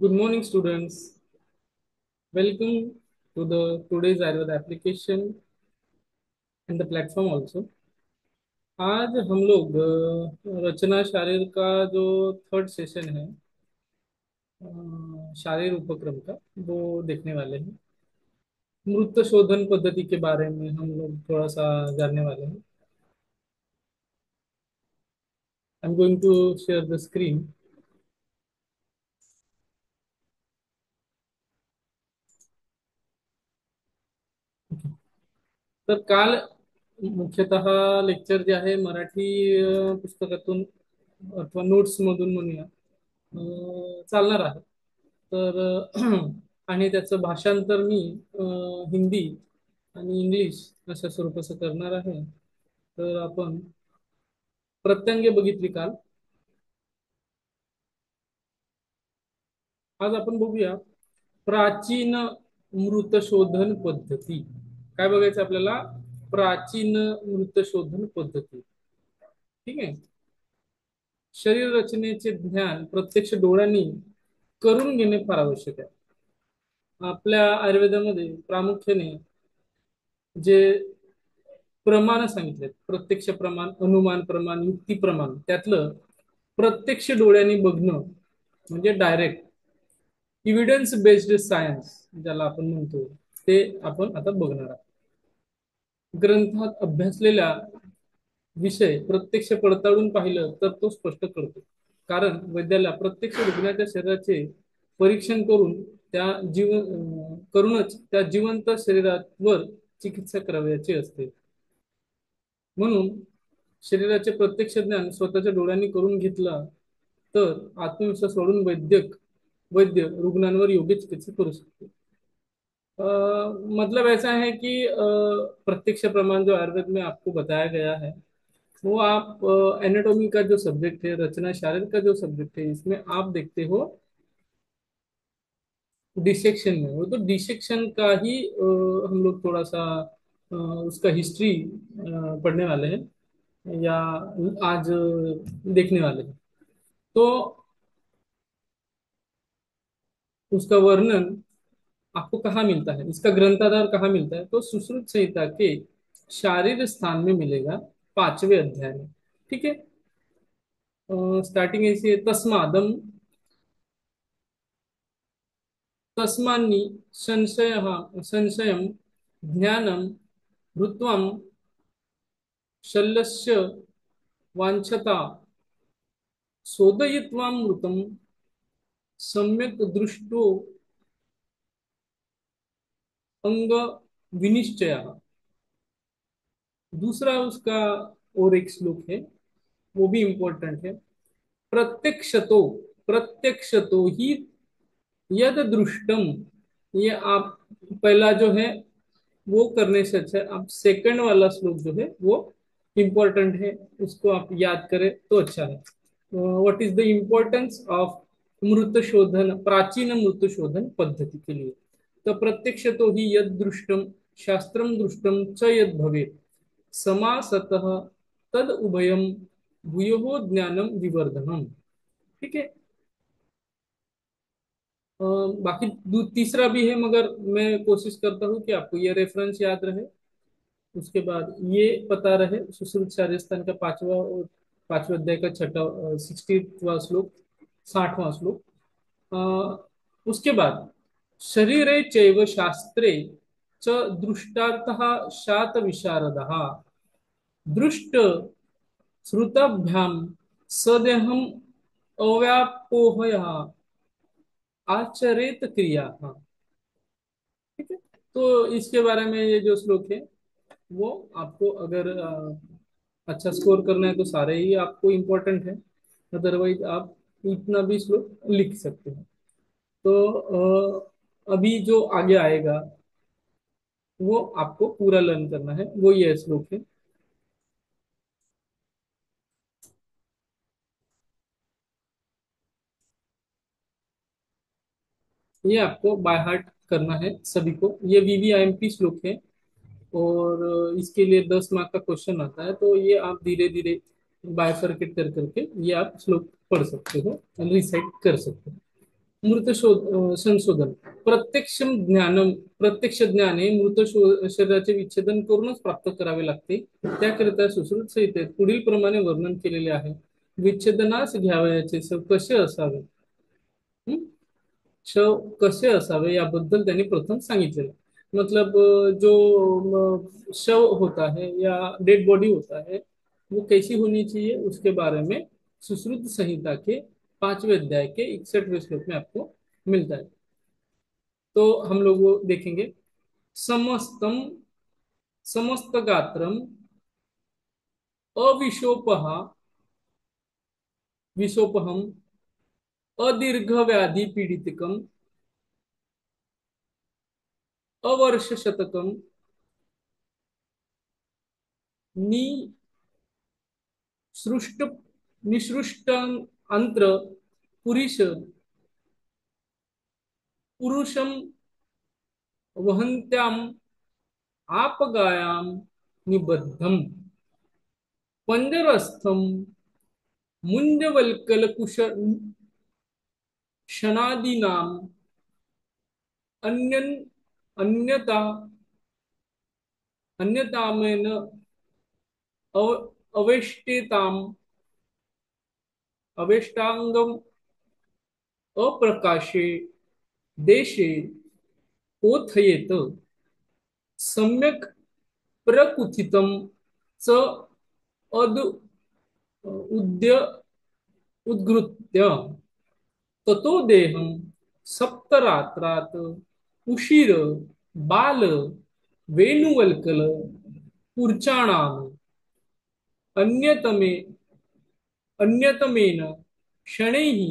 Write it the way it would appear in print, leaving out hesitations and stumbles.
Good morning, students. Welcome to the today's Ayurveda application and the platform also. आज हम लोग रचना शारीर का जो थर्ड सेशन है, शारीर उपक्रम का, वो देखने वाले हैं। मृत शोधन पद्धति के बारे में हम लोग थोड़ा सा जानने वाले हैं। I am going to share the screen. तर काल मुख्यतः लेक्चर जे आहे मराठी पुस्तकातून अथवा नोट्स मधून म्हणूया चालणार आहे. तर आणि त्याचं भाषांतर मी हिंदी आणि इंग्लिश अशा स्वरूपाचं करणार आहे. तर आपण प्रत्यंगे बघितली काल. आज आपण बघूया प्राचीन मृत शोधन पद्धती. काय बघायचं आपल्याला? प्राचीन मृत शोधन पद्धती. ठीक आहे. शरीर रचनेचे ज्ञान प्रत्यक्ष डोळ्यांनी करून घेणे फार आवश्यक आहे. आपल्या आयुर्वेदामध्ये प्रामुख्याने जे प्रमाण सांगितले, प्रत्यक्ष प्रमाण, अनुमान प्रमाण, युक्ती प्रमाण, त्यातलं प्रत्यक्ष डोळ्यांनी बघणं म्हणजे डायरेक्ट इव्हिडन्स बेस्ड सायन्स ज्याला आपण म्हणतो, ते आपण आता बघणार आहोत. ग्रंथात अभ्यासलेल्या विषय प्रत्यक्ष पडताळून पाहिलं तर तो स्पष्ट करतो. कारण वैद्याला प्रत्यक्ष रुग्णाच्या शरीराचे परीक्षण करूनच त्या जिवंत शरीरावर चिकित्सा करावयाची असते. म्हणून शरीराचे प्रत्यक्ष ज्ञान स्वतःच्या डोळ्यांनी करून घेतला तर आत्मविश्वास वाढून वैद्य रुग्णांवर योग्य चिकित्सा करू शकतो. अ, मतलब ऐसा है कि प्रत्यक्ष प्रमाण जो आयुर्वेद में आपको बताया गया है, वो आप एनाटॉमी का जो सब्जेक्ट है, रचना शारीर का जो सब्जेक्ट है, इसमें आप देखते हो डिसेक्शन में। वो तो डिसेक्शन का ही हम लोग थोड़ा सा उसका हिस्ट्री पढ़ने वाले हैं या आज देखने वाले हैं। तो उसका वर्णन आपको कहाँ मिलता है, इसका ग्रंथाधार कहाँ मिलता है? तो सुश्रुत संहिता के शारीर स्थान में मिलेगा, 5वें अध्याय में। ठीक है। स्टार्टिंग ऐसी है, तस्मादम तस्मान्नि संशयं ज्ञानं भूत्वं शल्यस्य वाञ्छता सोदयित्वा मृतं सम्यक दृष्टो अंग विनिश्चय। दूसरा उसका और एक श्लोक है, वो भी इंपॉर्टेंट है। प्रत्यक्षतो प्रत्यक्षतो ही यद दृष्टम। ये आप पहला जो है वो करने से अच्छा है आप सेकंड वाला श्लोक जो है वो इम्पोर्टेंट है, उसको आप याद करें तो अच्छा है। What is the importance of मृत शोधन, प्राचीन मृत शोधन पद्धति के लिए? तो प्रत्यक्ष तो ही यद दृष्टम शास्त्रम दृष्टम च यद भवेत् समासतः तद उभयम भूयो ज्ञानम विवर्धनम। ठीक है। बाकी तीसरा भी है, मगर मैं कोशिश करता हूँ कि आपको ये रेफरेंस याद रहे। उसके बाद ये पता रहे सुश्रुत शारीरस्थान का पांचवा अध्याय का छठा 60वां श्लोक, 60वां श्लोक। उसके बाद शरीरे चैव शास्त्रे च दृष्टार्थः शात विशारदः दृष्ट श्रुताभ्याम सदेहम अव्यापोहय आचरेत क्रिया। ठीक है। तो इसके बारे में ये जो श्लोक है वो आपको अगर अच्छा स्कोर करना है तो सारे ही आपको इम्पोर्टेंट है, अदरवाइज आप इतना भी श्लोक लिख सकते हैं। तो अभी जो आगे आएगा वो आपको पूरा लर्न करना है, वो ये श्लोक है। ये आपको बाय हार्ट करना है सभी को। ये वीवीआईएमपी श्लोक है और इसके लिए 10 मार्क का क्वेश्चन आता है, तो ये आप धीरे धीरे बायफरकेट कर करके ये आप श्लोक पढ़ सकते हो, रिसाइट कर सकते हो। संशोधन प्रत्यक्ष ज्ञानम प्रत्यक्ष ज्ञाने शरीराचे विच्छेदन करूनच प्राप्त करावे लागते. त्याकरिता सुश्रुत संहितेत पुढील प्रमाणे वर्णन केलेले आहे. विच्छेदनास घ्यावयाचे कसे असावे. हं? शव कसे असावे याबद्दल त्यांनी प्रथम सांगितलेलं आहे. मतलब शव होता है या डेड बॉडी होता है, वो कैसी होनी चाहिए उसके बारे में सुश्रुत संहिता के 5वें अध्याय के 61वें श्लोक में आपको मिलता है. तो हम लोग वो देखेंगे. समस्तम समस्त गात्रम अविशोपहा विशोपहम अदीर्घ व्याधि पीडितकम अवर्ष शतकम निसृष्ट निसृष्ट अंत्र पुरुष पुरुषम वहन्त्याम आपगायाम निबद्धम पंजरस्थम मुंजवल्कल कुश क्षणादीनाम अन्यन अन्यता अन्यतामेन अवेष्टेताम अवेष्टांगम अप्रकाशे देशे कोथयेत सम्यक प्रकुथितम च अद उद्य उद्घृत्य ततो देहम सप्तरात्रात उशीर बाल वेणुवल्कल पुर्चाणाम अन्यतमे अन्यतमेन शनैः